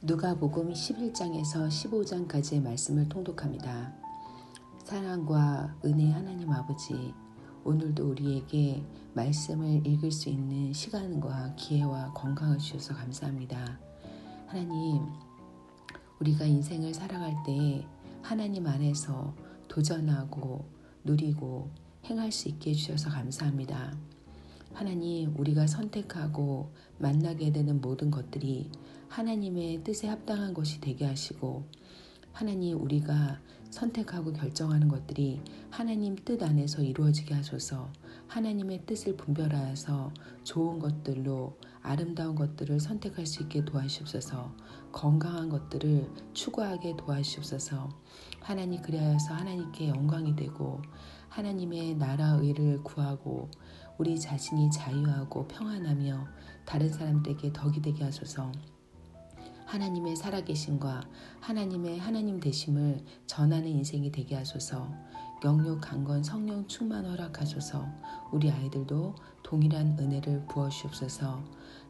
누가복음 11장에서 15장까지의 말씀을 통독합니다. 사랑과 은혜 하나님 아버지, 오늘도 우리에게 말씀을 읽을 수 있는 시간과 기회와 건강을 주셔서 감사합니다. 하나님, 우리가 인생을 살아갈 때 하나님 안에서 도전하고 누리고 행할 수 있게 해주셔서 감사합니다. 하나님, 우리가 선택하고 만나게 되는 모든 것들이 하나님의 뜻에 합당한 것이 되게 하시고, 하나님, 우리가 선택하고 결정하는 것들이 하나님 뜻 안에서 이루어지게 하소서. 하나님의 뜻을 분별하여서 좋은 것들로 아름다운 것들을 선택할 수 있게 도와주옵소서. 건강한 것들을 추구하게 도와주옵소서. 하나님, 그리하여서 하나님께 영광이 되고 하나님의 나라 의를 구하고 우리 자신이 자유하고 평안하며 다른 사람들에게 덕이 되게 하소서. 하나님의 살아계심과 하나님의 하나님 되심을 전하는 인생이 되게 하소서. 영육 강건 성령 충만 허락하소서. 우리 아이들도 동일한 은혜를 부어주옵소서.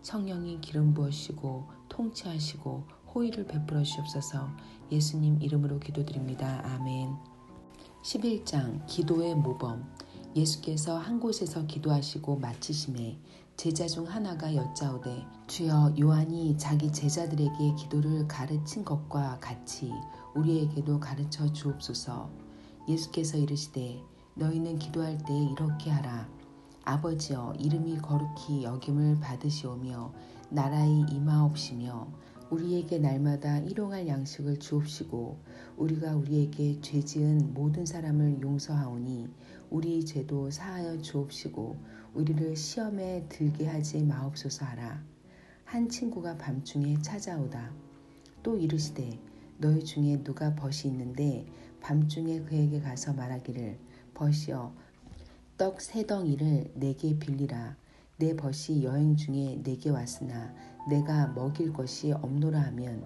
성령이 기름 부으시고 통치하시고 호의를 베풀어 주옵소서. 예수님 이름으로 기도드립니다. 아멘. 11장 기도의 모범. 예수께서 한 곳에서 기도하시고 마치심에 제자 중 하나가 여짜오되, 주여, 요한이 자기 제자들에게 기도를 가르친 것과 같이 우리에게도 가르쳐 주옵소서. 예수께서 이르시되, 너희는 기도할 때 이렇게 하라. 아버지여, 이름이 거룩히 여김을 받으시오며 나라의 임하옵시며 우리에게 날마다 일용할 양식을 주옵시고 우리가 우리에게 죄 지은 모든 사람을 용서하오니 우리 죄도 사하여 주옵시고 우리를 시험에 들게 하지 마옵소서 하라. 한 친구가 밤중에 찾아오다. 또 이르시되, 너희 중에 누가 벗이 있는데 밤중에 그에게 가서 말하기를, 벗이여, 떡 3덩이를 내게 빌리라. 내 벗이 여행 중에 내게 왔으나 내가 먹일 것이 없노라 하면,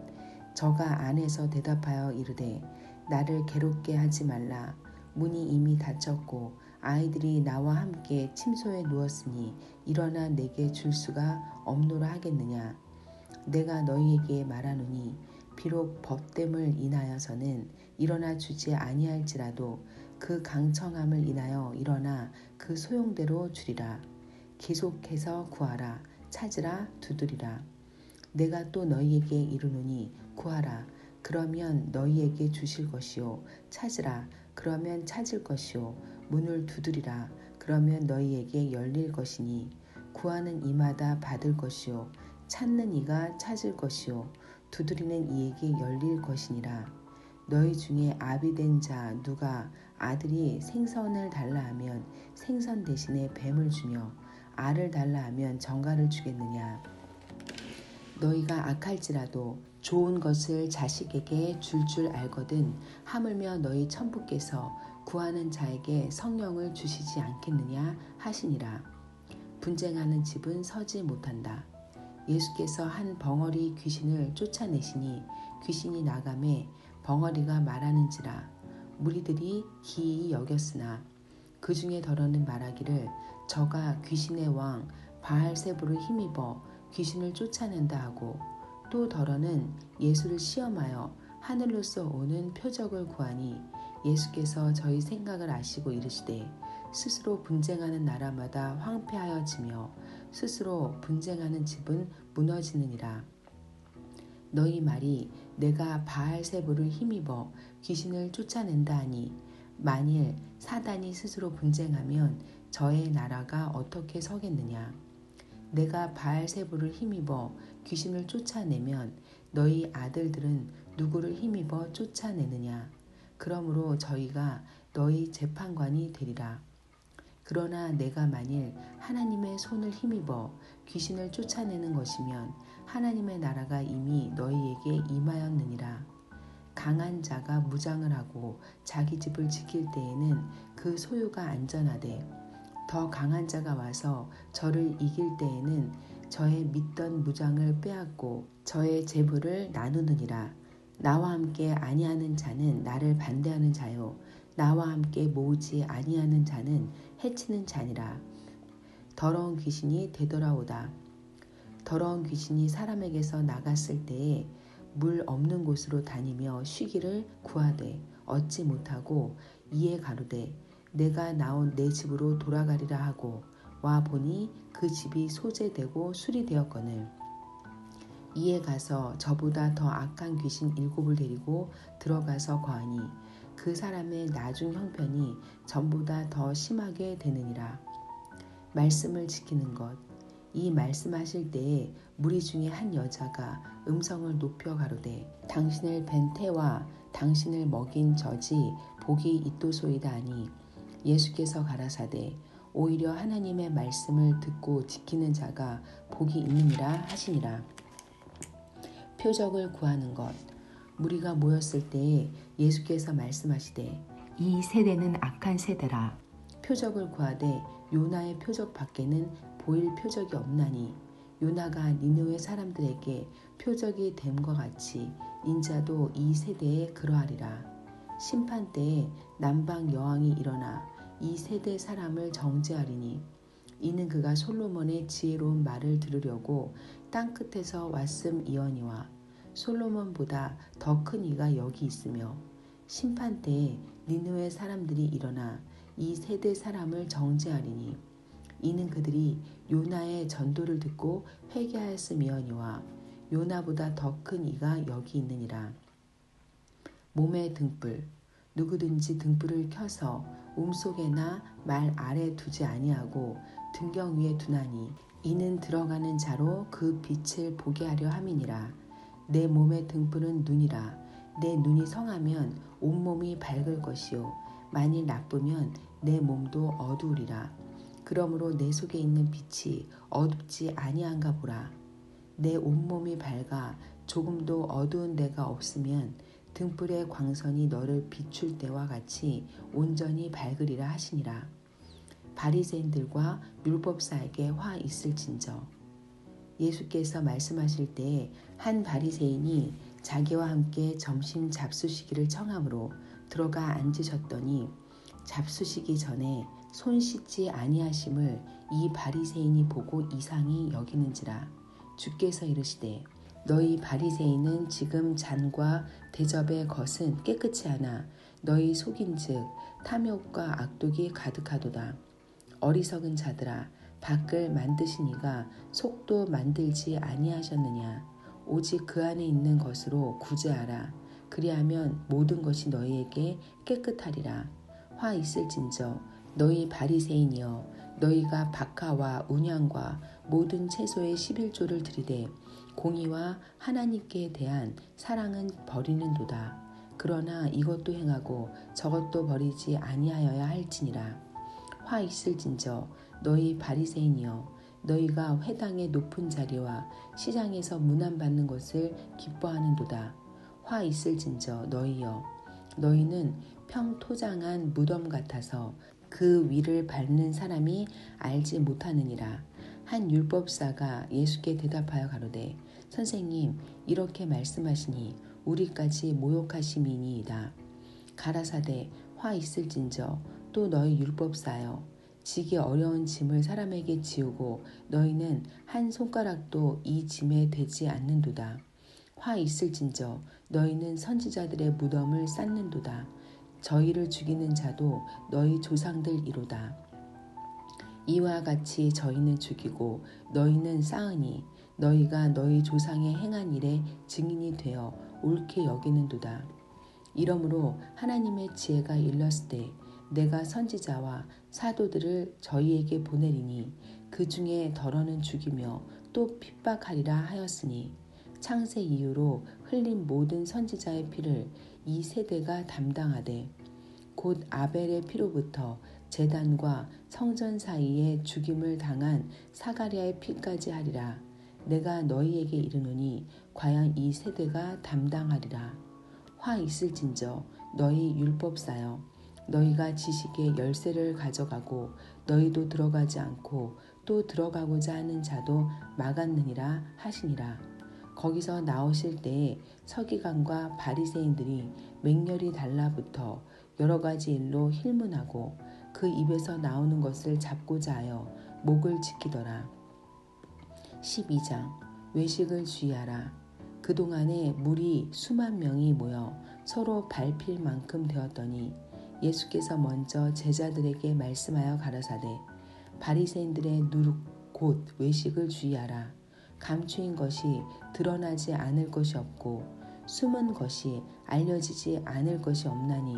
저가 안에서 대답하여 이르되, 나를 괴롭게 하지 말라. 문이 이미 닫혔고 아이들이 나와 함께 침소에 누웠으니 일어나 내게 줄 수가 없노라 하겠느냐. 내가 너희에게 말하노니 비록 법됨을 인하여서는 일어나 주지 아니할지라도 그 강청함을 인하여 일어나 그 소용대로 주리라. 계속해서 구하라. 찾으라. 두드리라. 내가 또 너희에게 이르노니 구하라. 그러면 너희에게 주실 것이요. 찾으라. 그러면 찾을 것이요. 문을 두드리라. 그러면 너희에게 열릴 것이니 구하는 이마다 받을 것이요. 찾는 이가 찾을 것이요. 두드리는 이에게 열릴 것이니라. 너희 중에 아비된 자 누가 아들이 생선을 달라 하면 생선 대신에 뱀을 주며 알을 달라 하면 정갈을 주겠느냐. 너희가 악할지라도 좋은 것을 자식에게 줄 알거든 하물며 너희 천부께서 구하는 자에게 성령을 주시지 않겠느냐 하시니라. 분쟁하는 집은 서지 못한다. 예수께서 한 벙어리 귀신을 쫓아내시니 귀신이 나가매 벙어리가 말하는지라. 무리들이 기이히 여겼으나 그 중에 더러는 말하기를, 저가 귀신의 왕 바알세부를 힘입어 귀신을 쫓아낸다 하고, 또 더러는 예수를 시험하여 하늘로서 오는 표적을 구하니 예수께서 저희 생각을 아시고 이르시되, 스스로 분쟁하는 나라마다 황폐하여지며 스스로 분쟁하는 집은 무너지느니라. 너희 말이 내가 바알세부를 힘입어 귀신을 쫓아낸다 하니, 만일 사단이 스스로 분쟁하면 저의 나라가 어떻게 서겠느냐. 내가 바알세부를 힘입어 귀신을 쫓아내면 너희 아들들은 누구를 힘입어 쫓아내느냐. 그러므로 저희가 너희 재판관이 되리라. 그러나 내가 만일 하나님의 손을 힘입어 귀신을 쫓아내는 것이면 하나님의 나라가 이미 너희에게 임하였느니라. 강한 자가 무장을 하고 자기 집을 지킬 때에는 그 소유가 안전하되, 더 강한 자가 와서 저를 이길 때에는 저의 믿던 무장을 빼앗고 저의 재물을 나누느니라. 나와 함께 아니하는 자는 나를 반대하는 자요, 나와 함께 모으지 아니하는 자는 해치는 자니라. 더러운 귀신이 되돌아오다. 더러운 귀신이 사람에게서 나갔을 때에 물 없는 곳으로 다니며 쉬기를 구하되 얻지 못하고 이에 가로되 내가 나온 내 집으로 돌아가리라 하고 와 보니 그 집이 소재되고 수리되었거늘 이에 가서 저보다 더 악한 귀신 7을 데리고 들어가서 거하니 그 사람의 나중 형편이 전보다 더 심하게 되느니라. 말씀을 지키는 것. 이 말씀하실 때에 무리 중에 한 여자가 음성을 높여 가로되 당신을 뵌 태와 당신을 먹인 저지 복이 있도소이다 하니 예수께서 가라사대 오히려 하나님의 말씀을 듣고 지키는 자가 복이 있느니라 하시니라. 표적을 구하는 것. 무리가 모였을 때에 예수께서 말씀하시되 이 세대는 악한 세대라. 표적을 구하되 요나의 표적 밖에는 보일 표적이 없나니 요나가 니느웨 사람들에게 표적이 됨과 같이 인자도 이 세대에 그러하리라. 심판 때에 남방 여왕이 일어나 이 세대 사람을 정죄하리니 이는 그가 솔로몬의 지혜로운 말을 들으려고 땅끝에서 왔음이거니와 솔로몬보다 더 큰 이가 여기 있으며 심판 때에 니느웨 사람들이 일어나 이 세대 사람을 정죄하리니 이는 그들이 요나의 전도를 듣고 회개하였음이거니와 요나보다 더 큰 이가 여기 있느니라. 몸에 등불. 누구든지 등불을 켜서 움속에나 말 아래 두지 아니하고 등경 위에 두나니 이는 들어가는 자로 그 빛을 보게 하려 함이니라. 내 몸의 등불은 눈이라. 내 눈이 성하면 온몸이 밝을 것이요 만일 나쁘면 내 몸도 어두우리라. 그러므로 내 속에 있는 빛이 어둡지 아니한가 보라. 내 온몸이 밝아 조금도 어두운 데가 없으면 등불의 광선이 너를 비출 때와 같이 온전히 밝으리라 하시니라. 바리새인들과 율법사에게 화 있을진저. 예수께서 말씀하실 때에 한 바리새인이 자기와 함께 점심 잡수시기를 청함으로 들어가 앉으셨더니 잡수시기 전에 손 씻지 아니하심을 이 바리새인이 보고 이상히 여기는지라. 주께서 이르시되 너희 바리새인은 지금 잔과 대접의 것은 깨끗이 하나 너희 속인즉 탐욕과 악독이 가득하도다. 어리석은 자들아 밖을 만드신 이가 속도 만들지 아니하셨느냐. 오직 그 안에 있는 것으로 구제하라. 그리하면 모든 것이 너희에게 깨끗하리라. 화 있을진저 너희 바리새인이여 너희가 박하와 운향과 모든 채소의 11조를 드리되 공의와 하나님께 대한 사랑은 버리는도다. 그러나 이것도 행하고 저것도 버리지 아니하여야 할지니라. 화 있을진저 너희 바리새인이여 너희가 회당의 높은 자리와 시장에서 문안받는 것을 기뻐하는도다. 화 있을진저 너희여 너희는 평토장한 무덤 같아서 그 위를 밟는 사람이 알지 못하느니라. 한 율법사가 예수께 대답하여 가로되 선생님 이렇게 말씀하시니 우리까지 모욕하심이니이다. 가라사대 화 있을진저 또 너희 율법사여 지기 어려운 짐을 사람에게 지우고 너희는 한 손가락도 이 짐에 대지 않는도다. 화 있을진저 너희는 선지자들의 무덤을 쌓는도다. 저희를 죽이는 자도 너희 조상들이로다. 이와 같이 저희는 죽이고 너희는 쌓으니 너희가 너희 조상의 행한 일에 증인이 되어 옳게 여기는도다. 이러므로 하나님의 지혜가 일렀을 때 내가 선지자와 사도들을 저희에게 보내리니 그 중에 덜어는 죽이며 또 핍박하리라 하였으니 창세 이후로 흘린 모든 선지자의 피를 이 세대가 담당하되 곧 아벨의 피로부터 제단과 성전 사이에 죽임을 당한 사가랴의 피까지 하리라. 내가 너희에게 이르노니 과연 이 세대가 담당하리라. 화 있을진저 너희 율법사여 너희가 지식의 열쇠를 가져가고 너희도 들어가지 않고 또 들어가고자 하는 자도 막았느니라 하시니라. 거기서 나오실 때에 서기관과 바리새인들이 맹렬히 달라붙어 여러 가지 일로 힐문하고 그 입에서 나오는 것을 잡고자 하여 목을 지키더라. 12장 외식을 주의하라. 그동안에 물이 수만 명이 모여 서로 밟힐 만큼 되었더니 예수께서 먼저 제자들에게 말씀하여 가라사대 바리새인들의 누룩 곧 외식을 주의하라. 감추인 것이 드러나지 않을 것이 없고 숨은 것이 알려지지 않을 것이 없나니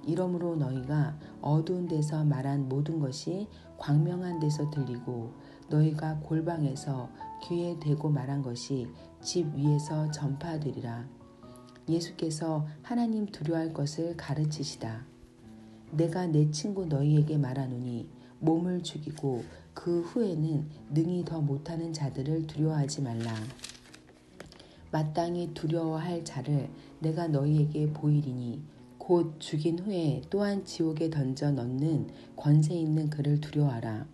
이러므로 너희가 어두운 데서 말한 모든 것이 광명한 데서 들리고 너희가 골방에서 귀에 대고 말한 것이 집 위에서 전파되리라. 예수께서 하나님 두려워할 것을 가르치시다. 내가 내 친구 너희에게 말하노니 몸을 죽이고 그 후에는 능히 더 못하는 자들을 두려워하지 말라. 마땅히 두려워할 자를 내가 너희에게 보이리니 곧 죽인 후에 또한 지옥에 던져 넣는 권세 있는 그를 두려워하라.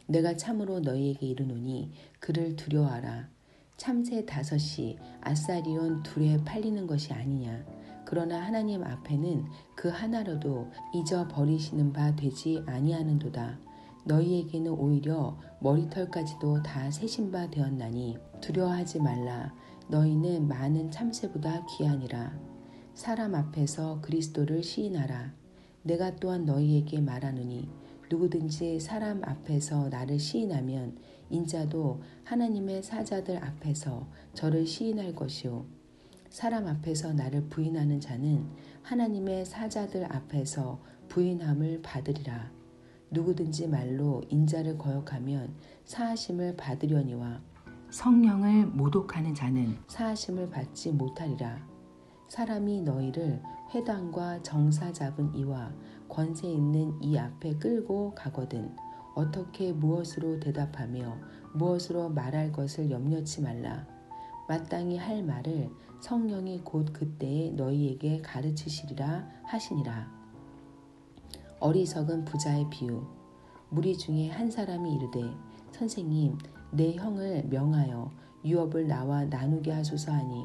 내가 참으로 너희에게 이르노니 그를 두려워하라. 참새 5이 아사리온 2에 팔리는 것이 아니냐. 그러나 하나님 앞에는 그 하나로도 잊어버리시는 바 되지 아니하는도다. 너희에게는 오히려 머리털까지도 다 세신 바 되었나니 두려워하지 말라. 너희는 많은 참새보다 귀하니라. 사람 앞에서 그리스도를 시인하라. 내가 또한 너희에게 말하노니 누구든지 사람 앞에서 나를 시인하면 인자도 하나님의 사자들 앞에서 저를 시인할 것이요 사람 앞에서 나를 부인하는 자는 하나님의 사자들 앞에서 부인함을 받으리라. 누구든지 말로 인자를 거역하면 사하심을 받으려니와 성령을 모독하는 자는 사하심을 받지 못하리라. 사람이 너희를 회당과 정사 잡은 이와 권세 있는 이 앞에 끌고 가거든 어떻게 무엇으로 대답하며 무엇으로 말할 것을 염려치 말라. 마땅히 할 말을 성령이 곧 그때에 너희에게 가르치시리라 하시니라. 어리석은 부자의 비유. 무리 중에 한 사람이 이르되 선생님 내 형을 명하여 유업을 나와 나누게 하소서 하니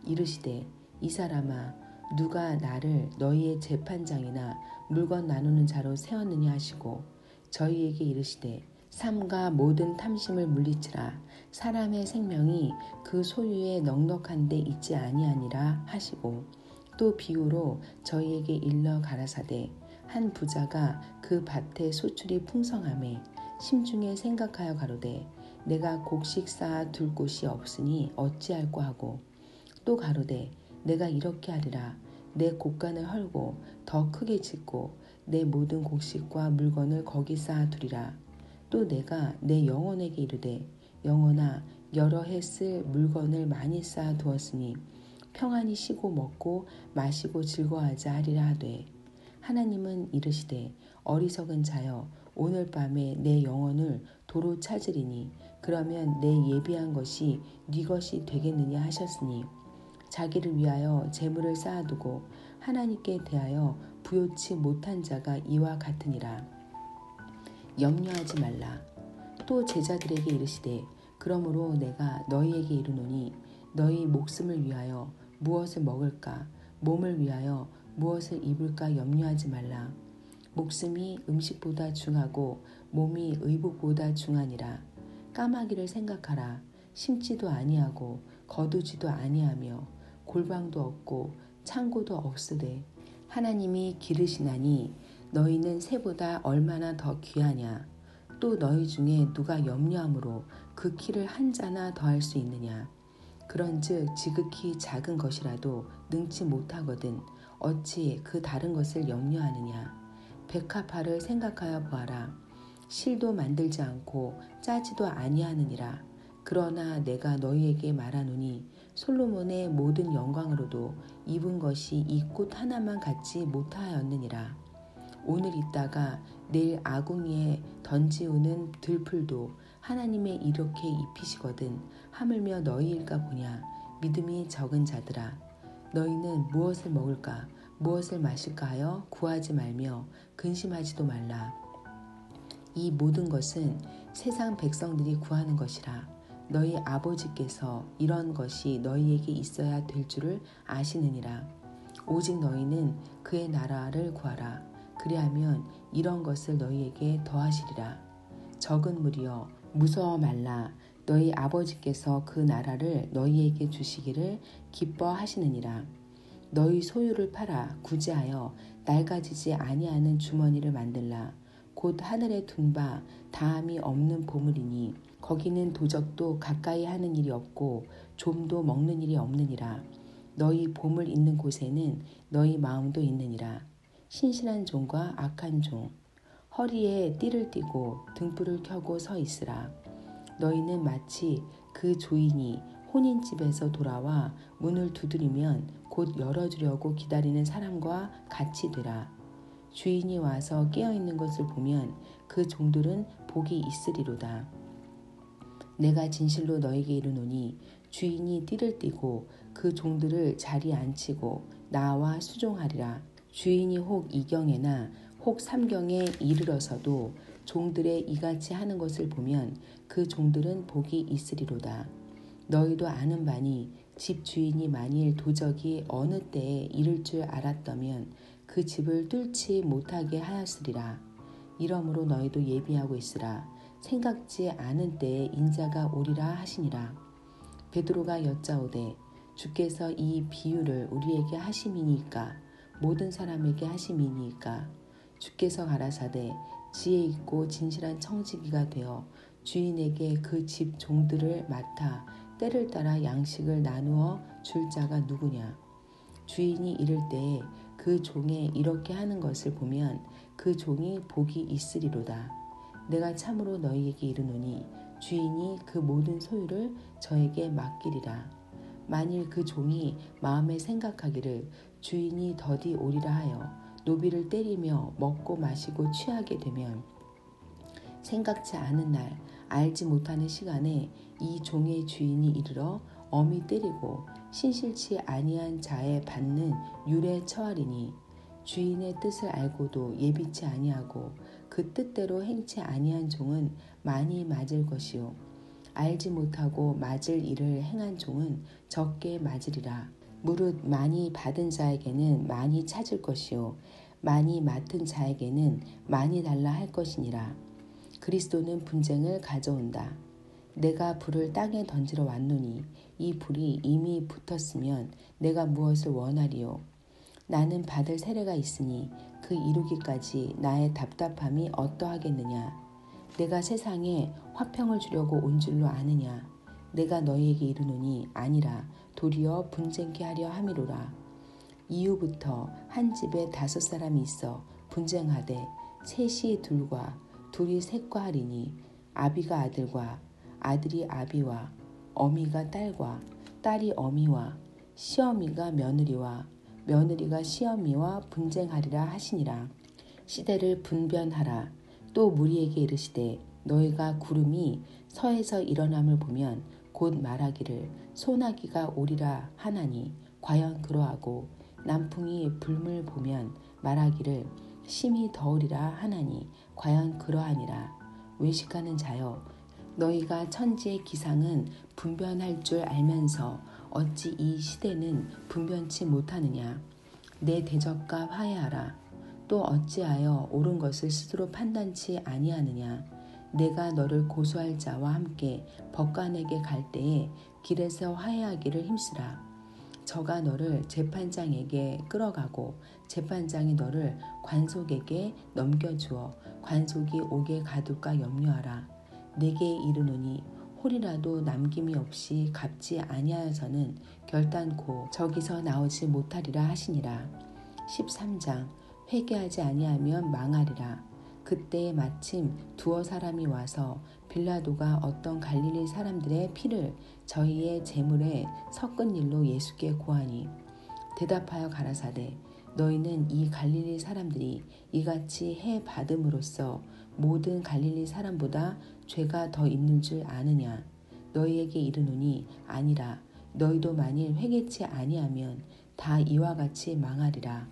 이르시되 이 사람아 누가 나를 너희의 재판장이나 물건 나누는 자로 세웠느냐 하시고 저희에게 이르시되 삼가 모든 탐심을 물리치라. 사람의 생명이 그 소유에 넉넉한 데 있지 아니하니라 하시고 또 비유로 저희에게 일러 가라사대 한 부자가 그 밭에 소출이 풍성하매 심중에 생각하여 가로되 내가 곡식 쌓아 둘 곳이 없으니 어찌할꼬 하고 또 가로되 내가 이렇게 하리라. 내 곡간을 헐고 더 크게 짓고 내 모든 곡식과 물건을 거기 쌓아 두리라. 또 내가 내 영혼에게 이르되 영혼아 여러 해 쓸 물건을 많이 쌓아 두었으니 평안히 쉬고 먹고 마시고 즐거워하자 하리라 하되 하나님은 이르시되 어리석은 자여 오늘 밤에 내 영혼을 도로 찾으리니 그러면 내 예비한 것이 네 것이 되겠느냐 하셨으니 자기를 위하여 재물을 쌓아두고 하나님께 대하여 부요치 못한 자가 이와 같으니라. 염려하지 말라. 또 제자들에게 이르시되 그러므로 내가 너희에게 이르노니 너희 목숨을 위하여 무엇을 먹을까 몸을 위하여 무엇을 입을까 염려하지 말라. 목숨이 음식보다 중하고 몸이 의복보다 중하니라. 까마귀를 생각하라. 심지도 아니하고 거두지도 아니하며 골방도 없고 창고도 없으되 하나님이 기르시나니 너희는 새보다 얼마나 더 귀하냐. 또 너희 중에 누가 염려함으로 그 키를 한 자나 더할 수 있느냐. 그런즉 지극히 작은 것이라도 능치 못하거든 어찌 그 다른 것을 염려하느냐. 백합화를 생각하여 보아라. 실도 만들지 않고 짜지도 아니하느니라. 그러나 내가 너희에게 말하노니 솔로몬의 모든 영광으로도 입은 것이 이 꽃 하나만 갖지 못하였느니라. 오늘 있다가 내일 아궁이에 던지우는 들풀도 하나님의 이렇게 입히시거든 하물며 너희일까 보냐. 믿음이 적은 자들아 너희는 무엇을 먹을까 무엇을 마실까 하여 구하지 말며 근심하지도 말라. 이 모든 것은 세상 백성들이 구하는 것이라. 너희 아버지께서 이런 것이 너희에게 있어야 될 줄을 아시느니라. 오직 너희는 그의 나라를 구하라. 그리하면 이런 것을 너희에게 더하시리라. 적은 무리여 무서워 말라. 너희 아버지께서 그 나라를 너희에게 주시기를 기뻐하시느니라. 너희 소유를 팔아 구제하여 낡아지지 아니하는 주머니를 만들라. 곧 하늘에 둔 바 다함이 없는 보물이니 거기는 도적도 가까이 하는 일이 없고 좀도 먹는 일이 없느니라. 너희 보물 있는 곳에는 너희 마음도 있느니라. 신실한 종과 악한 종, 허리에 띠를 띠고 등불을 켜고 서 있으라. 너희는 마치 그 조인이 혼인집에서 돌아와 문을 두드리면 곧 열어주려고 기다리는 사람과 같이 되라. 주인이 와서 깨어있는 것을 보면 그 종들은 복이 있으리로다. 내가 진실로 너에게 이르노니 주인이 띠를 띠고 그 종들을 자리에 앉히고 나와 수종하리라. 주인이 혹 이경에나 혹 삼경에 이르러서도 종들의 이같이 하는 것을 보면 그 종들은 복이 있으리로다. 너희도 아는 바니 집 주인이 만일 도적이 어느 때에 이를 줄 알았다면 그 집을 뚫지 못하게 하였으리라. 이러므로 너희도 예비하고 있으라. 생각지 않은 때에 인자가 오리라 하시니라. 베드로가 여짜오되 주께서 이 비유를 우리에게 하심이니까 모든 사람에게 하심이니까. 주께서 가라사대 지혜 있고 진실한 청지기가 되어 주인에게 그 집 종들을 맡아 때를 따라 양식을 나누어 줄 자가 누구냐. 주인이 이를 때에 그 종에 이렇게 하는 것을 보면 그 종이 복이 있으리로다. 내가 참으로 너희에게 이르노니 주인이 그 모든 소유를 저에게 맡기리라. 만일 그 종이 마음에 생각하기를 주인이 더디 오리라 하여 노비를 때리며 먹고 마시고 취하게 되면 생각지 않은 날 알지 못하는 시간에 이 종의 주인이 이르러 엄히 때리고 신실치 아니한 자에 받는 율에 처하리니 주인의 뜻을 알고도 예비치 아니하고 그 뜻대로 행치 아니한 종은 많이 맞을 것이요 알지 못하고 맞을 일을 행한 종은 적게 맞으리라. 무릇 많이 받은 자에게는 많이 찾을 것이요 많이 맡은 자에게는 많이 달라 할 것이니라. 그리스도는 분쟁을 가져온다. 내가 불을 땅에 던지러 왔노니 이 불이 이미 붙었으면 내가 무엇을 원하리요. 나는 받을 세례가 있으니 그 이루기까지 나의 답답함이 어떠하겠느냐. 내가 세상에 화평을 주려고 온 줄로 아느냐. 내가 너희에게 이르노니 아니라 도리어 분쟁케 하려 함이로라. 이후부터 한 집에 5 사람이 있어 분쟁하되 셋이 둘과 둘이 셋과 하리니 아비가 아들과 아들이 아비와 어미가 딸과 딸이 어미와 시어미가 며느리와 며느리가 시어미와 분쟁하리라 하시니라. 시대를 분변하라. 또 무리에게 이르시되 너희가 구름이 서에서 일어남을 보면 곧 말하기를 소나기가 오리라 하나니 과연 그러하고 남풍이 불물 보면 말하기를 심히 더우리라 하나니 과연 그러하니라. 외식하는 자여 너희가 천지의 기상은 분변할 줄 알면서 어찌 이 시대는 분변치 못하느냐. 내 대적과 화해하라. 또 어찌하여 옳은 것을 스스로 판단치 아니하느냐. 내가 너를 고소할 자와 함께 법관에게 갈 때에 길에서 화해하기를 힘쓰라. 저가 너를 재판장에게 끌어가고 재판장이 너를 관속에게 넘겨주어 관속이 옥에 가둘까 염려하라. 내게 이르노니 홀이라도 남김이 없이 갚지 아니하여서는 결단코 저기서 나오지 못하리라 하시니라. 13장 회개하지 아니하면 망하리라. 그때에 마침 두어 사람이 와서 빌라도가 어떤 갈릴리 사람들의 피를 저희의 제물에 섞은 일로 예수께 고하니 대답하여 가라사대 너희는 이 갈릴리 사람들이 이같이 해 받음으로써 모든 갈릴리 사람보다 죄가 더 있는 줄 아느냐. 너희에게 이르노니 아니라. 너희도 만일 회개치 아니하면 다 이와 같이 망하리라.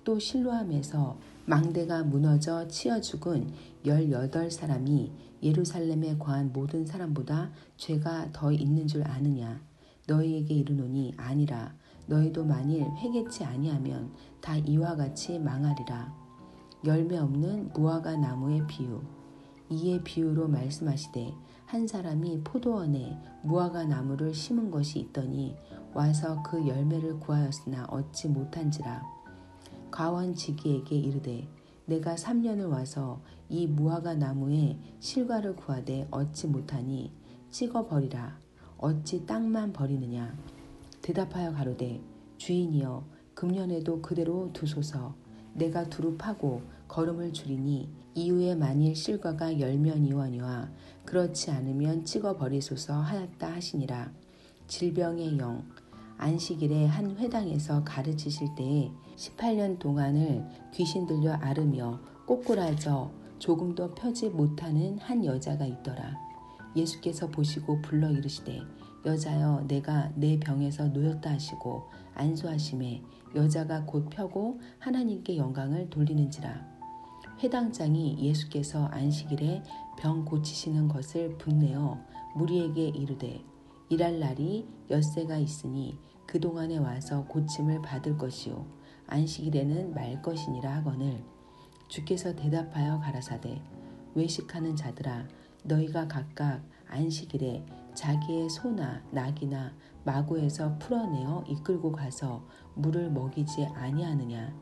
또 실로암에서 망대가 무너져 치어 죽은 18사람이 예루살렘에 거한 모든 사람보다 죄가 더 있는 줄 아느냐. 너희에게 이르노니 아니라. 너희도 만일 회개치 아니하면 다 이와 같이 망하리라. 열매 없는 무화과 나무의 비유. 이에 비유로 말씀하시되 한 사람이 포도원에 무화과 나무를 심은 것이 있더니 와서 그 열매를 구하였으나 얻지 못한지라. 과원지기에게 이르되 내가 3년을 와서 이 무화과 나무에 실과를 구하되 얻지 못하니 찍어버리라. 어찌 땅만 버리느냐. 대답하여 가로되 주인이여 금년에도 그대로 두소서. 내가 두루 파고 거름을 줄이니 이후에 만일 실과가 열면이거니와 그렇지 않으면 찍어버리소서 하였다 하시니라. 질병의 영 안식일에 한 회당에서 가르치실 때에 18년 동안을 귀신 들려 앓으며 꼬꾸라져 조금도 펴지 못하는 한 여자가 있더라. 예수께서 보시고 불러 이르시되 여자여 내가 내 병에서 놓였다 하시고 안수하심에 여자가 곧 펴고 하나님께 영광을 돌리는지라. 회당장이 예수께서 안식일에 병 고치시는 것을 분내어 무리에게 이르되 일할 날이 엿새가 있으니 그동안에 와서 고침을 받을 것이요 안식일에는 말 것이니라 하거늘 주께서 대답하여 가라사대 외식하는 자들아 너희가 각각 안식일에 자기의 소나 낙이나 마구에서 풀어내어 이끌고 가서 물을 먹이지 아니하느냐.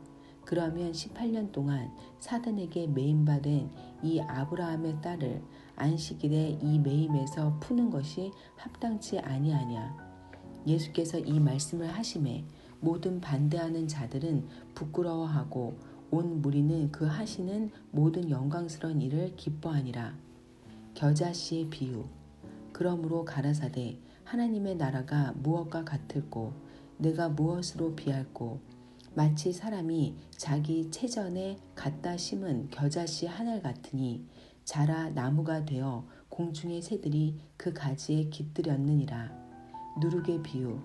그러면 18년 동안 사단에게 매임받은 이 아브라함의 딸을 안식일에 이 매임에서 푸는 것이 합당치 아니하냐. 예수께서 이 말씀을 하심에 모든 반대하는 자들은 부끄러워하고 온 무리는 그 하시는 모든 영광스러운 일을 기뻐하니라. 겨자씨의 비유 그러므로 가라사대 하나님의 나라가 무엇과 같을꼬 내가 무엇으로 비할꼬 마치 사람이 자기 채전에 갖다 심은 겨자씨 하늘 같으니 자라 나무가 되어 공중의 새들이 그 가지에 깃들였느니라. 누룩의 비유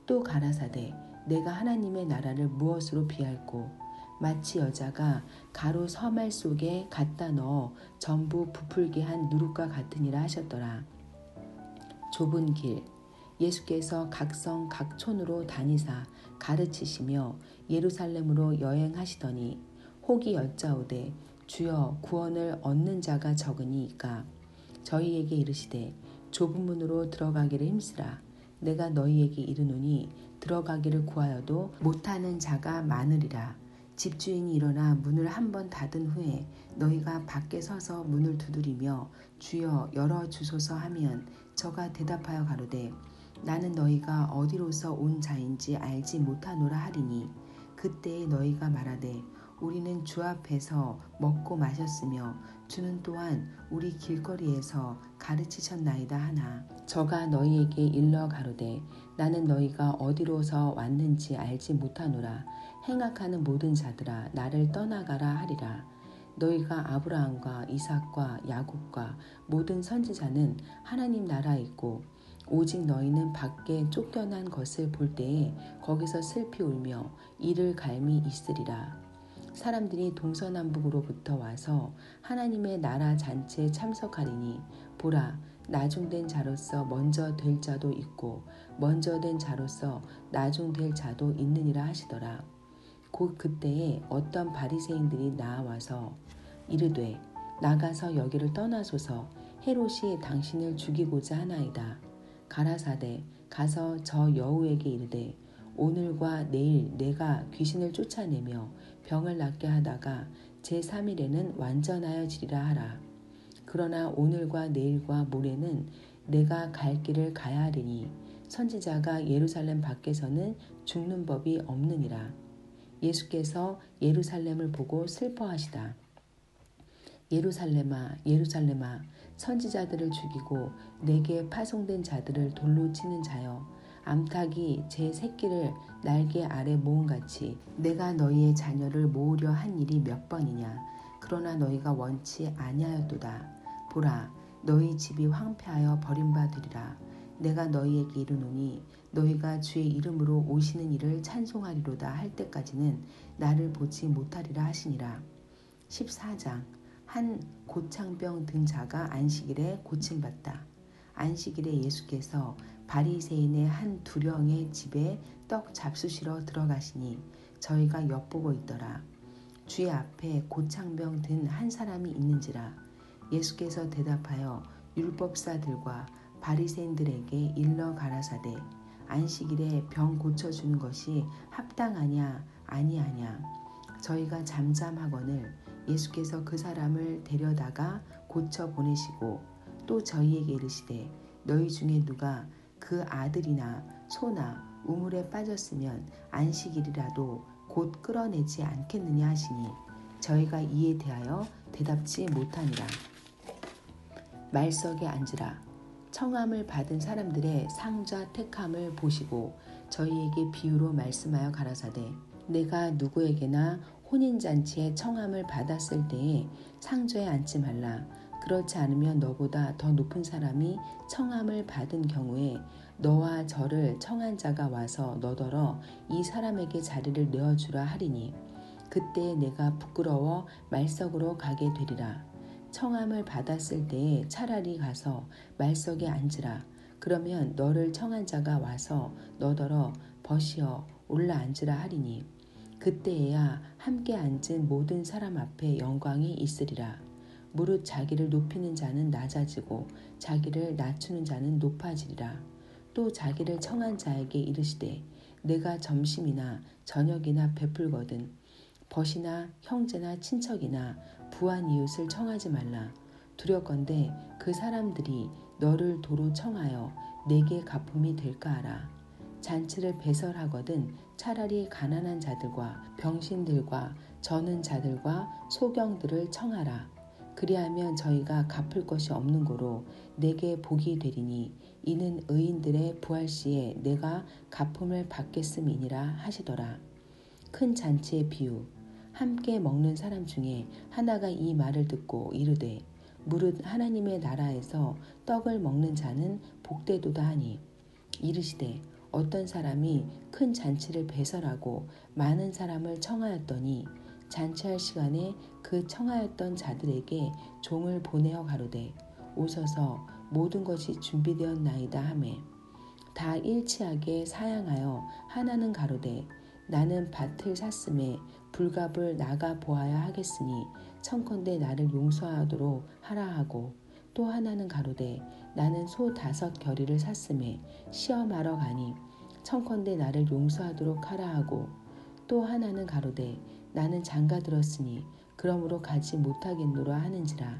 또 가라사대 내가 하나님의 나라를 무엇으로 비할꼬 마치 여자가 가루 서말 속에 갖다 넣어 전부 부풀게 한 누룩과 같으니라 하셨더라. 좁은 길 예수께서 각성 각촌으로 다니사 가르치시며 예루살렘으로 여행하시더니 혹이 여짜오되 주여 구원을 얻는 자가 적으니이까 저희에게 이르시되 좁은 문으로 들어가기를 힘쓰라. 내가 너희에게 이르노니 들어가기를 구하여도 못하는 자가 많으리라. 집주인이 일어나 문을 한번 닫은 후에 너희가 밖에 서서 문을 두드리며 주여 열어주소서 하면 저가 대답하여 가로되 나는 너희가 어디로서 온 자인지 알지 못하노라 하리니 그때에 너희가 말하되 우리는 주 앞에서 먹고 마셨으며 주는 또한 우리 길거리에서 가르치셨나이다 하나 저가 너희에게 일러 가로되 나는 너희가 어디로서 왔는지 알지 못하노라. 행악하는 모든 자들아 나를 떠나가라 하리라. 너희가 아브라함과 이삭과 야곱과 모든 선지자는 하나님 나라에 있고 오직 너희는 밖에 쫓겨난 것을 볼 때에 거기서 슬피 울며 이를 갈미 있으리라. 사람들이 동서남북으로부터 와서 하나님의 나라 잔치에 참석하리니 보라 나중된 자로서 먼저 될 자도 있고 먼저 된 자로서 나중될 자도 있느니라 하시더라. 곧 그때에 어떤 바리새인들이 나와서 이르되 나가서 여기를 떠나소서 헤롯이 당신을 죽이고자 하나이다. 가라사대 가서 저 여우에게 이르되 오늘과 내일 내가 귀신을 쫓아내며 병을 낫게 하다가 제3일에는 완전하여지리라 하라. 그러나 오늘과 내일과 모레는 내가 갈 길을 가야 하리니 선지자가 예루살렘 밖에서는 죽는 법이 없느니라. 예수께서 예루살렘을 보고 슬퍼하시다. 예루살렘아 예루살렘아 선지자들을 죽이고 내게 파송된 자들을 돌로 치는 자여 암탉이 제 새끼를 날개 아래 모음같이 내가 너희의 자녀를 모으려 한 일이 몇 번이냐. 그러나 너희가 원치 아니하였도다. 보라 너희 집이 황폐하여 버림받으리라. 내가 너희에게 이르노니 너희가 주의 이름으로 오시는 이를 찬송하리로다 할 때까지는 나를 보지 못하리라 하시니라. 14장 한 고창병 든 자가 안식일에 고침받다. 안식일에 예수께서 바리새인의 한 두령의 집에 떡 잡수시러 들어가시니 저희가 엿보고 있더라. 주의 앞에 고창병 든 한 사람이 있는지라. 예수께서 대답하여 율법사들과 바리새인들에게 일러 가라사대 안식일에 병 고쳐주는 것이 합당하냐 아니하냐. 저희가 잠잠하거늘 예수께서 그 사람을 데려다가 고쳐 보내시고 또 저희에게 이르시되 너희 중에 누가 그 아들이나 소나 우물에 빠졌으면 안식일이라도 곧 끌어내지 않겠느냐 하시니 저희가 이에 대하여 대답지 못하니라. 말석에 앉으라. 청함을 받은 사람들의 상자 택함을 보시고 저희에게 비유로 말씀하여 가라사대 내가 누구에게나 혼인잔치에 청함을 받았을 때에 상좌에 앉지 말라. 그렇지 않으면 너보다 더 높은 사람이 청함을 받은 경우에 너와 저를 청한 자가 와서 너더러 이 사람에게 자리를 내어주라 하리니 그때 내가 부끄러워 말석으로 가게 되리라. 청함을 받았을 때에 차라리 가서 말석에 앉으라. 그러면 너를 청한 자가 와서 너더러 벗이어 올라 앉으라 하리니 그때에야 함께 앉은 모든 사람 앞에 영광이 있으리라. 무릇 자기를 높이는 자는 낮아지고 자기를 낮추는 자는 높아지리라. 또 자기를 청한 자에게 이르시되 내가 점심이나 저녁이나 베풀거든 벗이나 형제나 친척이나 부한 이웃을 청하지 말라. 두렵건대 그 사람들이 너를 도로 청하여 내게 갚음이 될까 하라. 잔치를 배설하거든 차라리 가난한 자들과 병신들과 저는 자들과 소경들을 청하라. 그리하면 저희가 갚을 것이 없는 고로 내게 복이 되리니 이는 의인들의 부활 시에 내가 갚음을 받겠음이니라 하시더라. 큰 잔치의 비유. 함께 먹는 사람 중에 하나가 이 말을 듣고 이르되 무릇 하나님의 나라에서 떡을 먹는 자는 복되도다 하니 이르시되 어떤 사람이 큰 잔치를 배설하고 많은 사람을 청하였더니 잔치할 시간에 그 청하였던 자들에게 종을 보내어 가로되 오소서 모든 것이 준비되었나이다 하매 다 일치하게 사양하여 하나는 가로되 나는 밭을 샀음에 불갑을 나가 보아야 하겠으니 청컨대 나를 용서하도록 하라 하고 또 하나는 가로되 나는 소 5겨리를 샀음에 시험하러 가니 청컨대 나를 용서하도록 하라 하고 또 하나는 가로되 나는 장가 들었으니 그러므로 가지 못하겠노라 하는지라.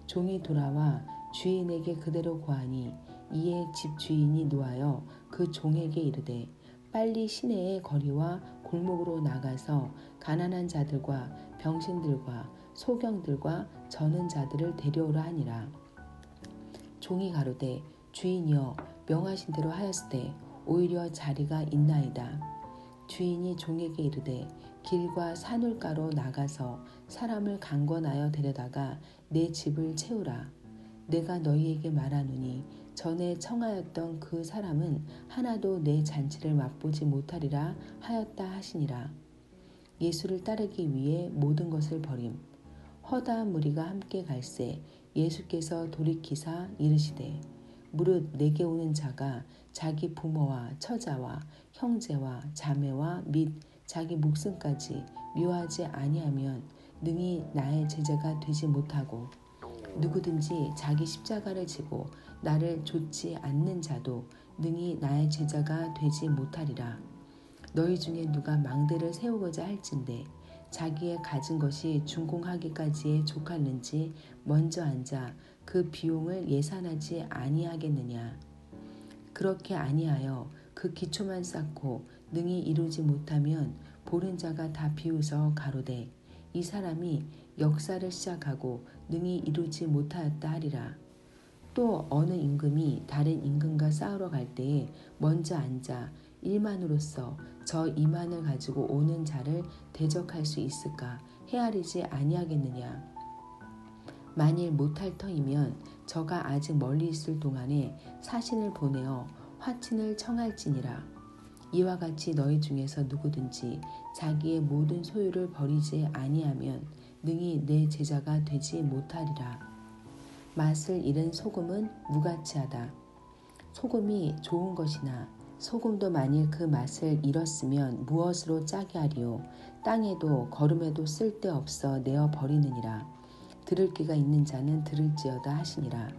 종이 돌아와 주인에게 그대로 고하니 이에 집 주인이 노하여 그 종에게 이르되 빨리 시내의 거리와 골목으로 나가서 가난한 자들과 병신들과 소경들과 저는 자들을 데려오라 하니라. 종이 가로되 주인이여 명하신 대로 하였으되 오히려 자리가 있나이다. 주인이 종에게 이르되 길과 산울가로 나가서 사람을 강권하여 데려다가 내 집을 채우라. 내가 너희에게 말하노니 전에 청하였던 그 사람은 하나도 내 잔치를 맛보지 못하리라 하였다 하시니라. 예수를 따르기 위해 모든 것을 버림. 허다한 무리가 함께 갈새 예수께서 돌이키사 이르시되 무릇 내게 오는 자가 자기 부모와 처자와 형제와 자매와 및 자기 목숨까지 미워하지 아니하면 능히 나의 제자가 되지 못하고 누구든지 자기 십자가를 지고 나를 좇지 않는 자도 능히 나의 제자가 되지 못하리라. 너희 중에 누가 망대를 세우고자 할진대 자기의 가진 것이 준공하기까지에 족할는지 먼저 앉아 그 비용을 예산하지 아니하겠느냐. 그렇게 아니하여 그 기초만 쌓고 능히 이루지 못하면 보는 자가 다 비웃어 가로되 이 사람이 역사를 시작하고 능히 이루지 못하였다 하리라. 또 어느 임금이 다른 임금과 싸우러 갈 때에 먼저 앉아 1만으로서 저 2만을 가지고 오는 자를 대적할 수 있을까 헤아리지 아니하겠느냐. 만일 못할 터이면 저가 아직 멀리 있을 동안에 사신을 보내어 화친을 청할지니라. 이와 같이 너희 중에서 누구든지 자기의 모든 소유를 버리지 아니하면 능히 내 제자가 되지 못하리라. 맛을 잃은 소금은 무가치하다. 소금이 좋은 것이나 소금도 만일 그 맛을 잃었으면 무엇으로 짜게 하리요. 땅에도 거름에도 쓸데없어 내어 버리느니라. 들을 귀가 있는 자는 들을지어다 하시니라.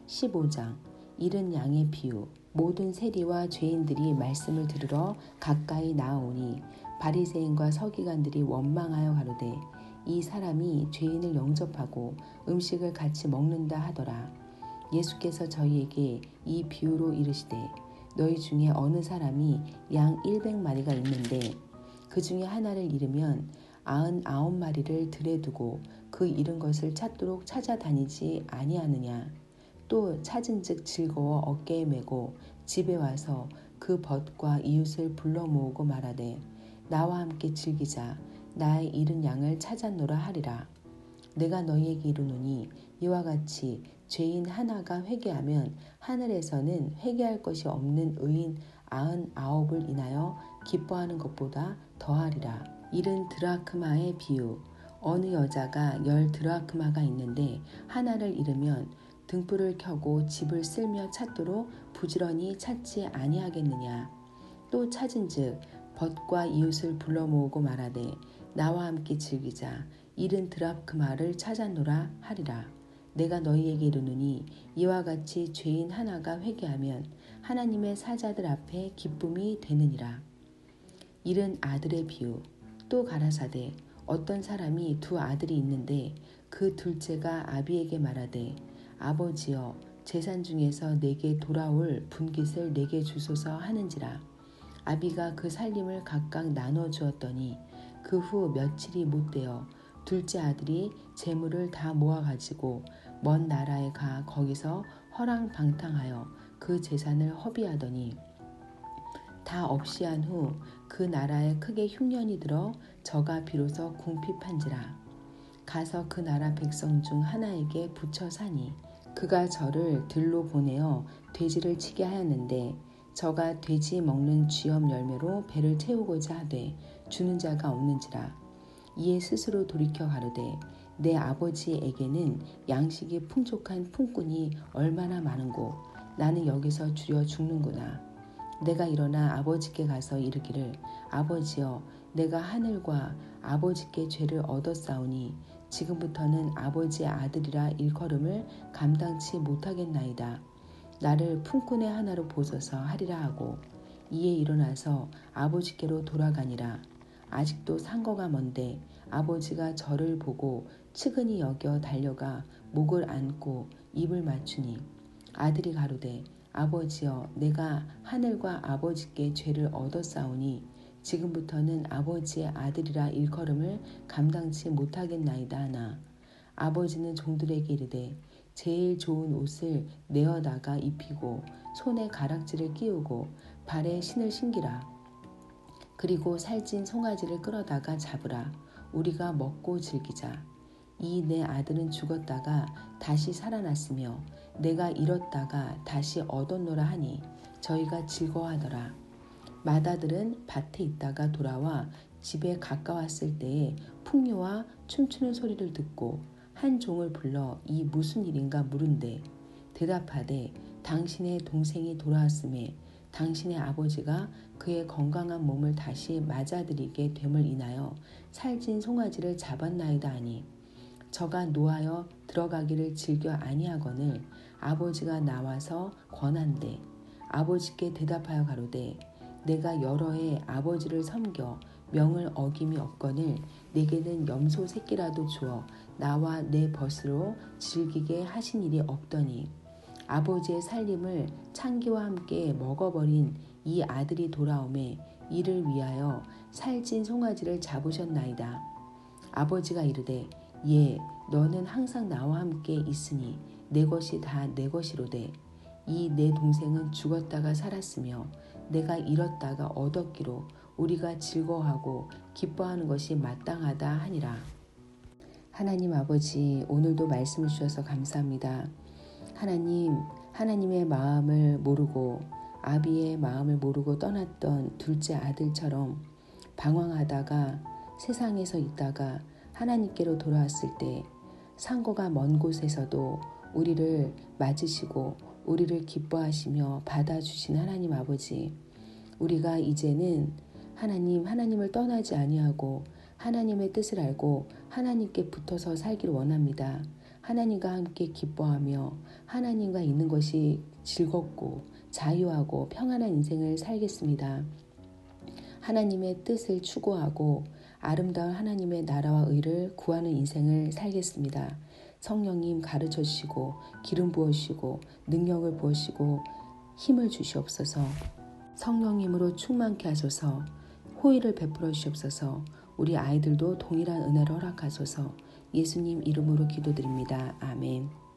15장 이른 양의 비유. 모든 세리와 죄인들이 말씀을 들으러 가까이 나아오니 바리새인과 서기관들이 원망하여 가로되 이 사람이 죄인을 영접하고 음식을 같이 먹는다 하더라. 예수께서 저희에게 이 비유로 이르시되 너희 중에 어느 사람이 양 100마리가 있는데 그 중에 하나를 잃으면 99마리를 들에 두고 그 잃은 것을 찾도록 찾아다니지 아니하느냐. 또 찾은즉 즐거워 어깨에 메고 집에 와서 그 벗과 이웃을 불러 모으고 말하되 나와 함께 즐기자. 나의 잃은 양을 찾았노라 하리라. 내가 너희에게 이르노니 이와 같이 죄인 하나가 회개하면 하늘에서는 회개할 것이 없는 의인 99을 인하여 기뻐하는 것보다 더하리라. 이른 드라크마의 비유. 어느 여자가 10 드라크마가 있는데 하나를 잃으면 등불을 켜고 집을 쓸며 찾도록 부지런히 찾지 아니하겠느냐. 또 찾은즉 벗과 이웃을 불러 모으고 말하되 나와 함께 즐기자. 잃은 드라크마를 찾았노라 하리라. 내가 너희에게 이르노니 이와 같이 죄인 하나가 회개하면 하나님의 사자들 앞에 기쁨이 되느니라. 잃은 아들의 비유. 또 가라사대 어떤 사람이 2 아들이 있는데 그 둘째가 아비에게 말하되 아버지여 재산 중에서 내게 돌아올 분깃을 내게 주소서 하는지라. 아비가 그 살림을 각각 나눠 주었더니 그 후 며칠이 못되어 둘째 아들이 재물을 다 모아가지고 먼 나라에 가 거기서 허랑방탕하여 그 재산을 허비하더니 다 없이 한 후 그 나라에 크게 흉년이 들어 저가 비로소 궁핍한지라. 가서 그 나라 백성 중 하나에게 붙여 사니 그가 저를 들로 보내어 돼지를 치게 하였는데 저가 돼지 먹는 쥐염 열매로 배를 채우고자 하되 주는 자가 없는지라. 이에 스스로 돌이켜 가로되 내 아버지에게는 양식이 풍족한 품꾼이 얼마나 많은고 나는 여기서 주려 죽는구나. 내가 일어나 아버지께 가서 이르기를 아버지여 내가 하늘과 아버지께 죄를 얻었사오니 지금부터는 아버지의 아들이라 일컬음을 감당치 못하겠나이다. 나를 품꾼의 하나로 보소서 하리라 하고 이에 일어나서 아버지께로 돌아가니라. 아직도 상거가 먼데 아버지가 저를 보고 측은히 여겨 달려가 목을 안고 입을 맞추니 아들이 가로되 아버지여 내가 하늘과 아버지께 죄를 얻었사오니 지금부터는 아버지의 아들이라 일컬음을 감당치 못하겠나이다 하나 아버지는 종들에게 이르되 제일 좋은 옷을 내어다가 입히고 손에 가락지를 끼우고 발에 신을 신기라. 그리고 살찐 송아지를 끌어다가 잡으라. 우리가 먹고 즐기자. 이 내 아들은 죽었다가 다시 살아났으며 내가 잃었다가 다시 얻었노라 하니 저희가 즐거워하더라. 맏아들은 밭에 있다가 돌아와 집에 가까웠을 때에 풍류와 춤추는 소리를 듣고 한 종을 불러 이 무슨 일인가 물은데 대답하되 당신의 동생이 돌아왔음에 당신의 아버지가 그의 건강한 몸을 다시 맞아들이게 됨을 인하여 살찐 송아지를 잡았나이다 하니 저가 노하여 들어가기를 즐겨 아니하거늘 아버지가 나와서 권한대 아버지께 대답하여 가로되 내가 여러 해 아버지를 섬겨 명을 어김이 없거늘 내게는 염소 새끼라도 주어 나와 내 벗으로 즐기게 하신 일이 없더니 아버지의 살림을 창기와 함께 먹어버린 이 아들이 돌아오매 이를 위하여 살찐 송아지를 잡으셨나이다. 아버지가 이르되 예 너는 항상 나와 함께 있으니 내 것이 다 내 것이로되 이 내 동생은 죽었다가 살았으며 내가 잃었다가 얻었기로 우리가 즐거워하고 기뻐하는 것이 마땅하다 하니라. 하나님 아버지 오늘도 말씀을 주셔서 감사합니다. 하나님의 마음을 모르고 아비의 마음을 모르고 떠났던 둘째 아들처럼 방황하다가 세상에서 있다가 하나님께로 돌아왔을 때 상고가 먼 곳에서도 우리를 맞으시고 우리를 기뻐하시며 받아주신 하나님 아버지, 우리가 이제는 하나님을 떠나지 아니하고 하나님의 뜻을 알고 하나님께 붙어서 살기를 원합니다. 하나님과 함께 기뻐하며 하나님과 있는 것이 즐겁고 자유하고 평안한 인생을 살겠습니다. 하나님의 뜻을 추구하고 아름다운 하나님의 나라와 의를 구하는 인생을 살겠습니다. 성령님 가르쳐 주시고 기름 부어주시고 능력을 부어주시고 힘을 주시옵소서. 성령님으로 충만케 하소서. 호의를 베풀어 주시옵소서. 우리 아이들도 동일한 은혜를 허락하소서. 예수님 이름으로 기도드립니다. 아멘.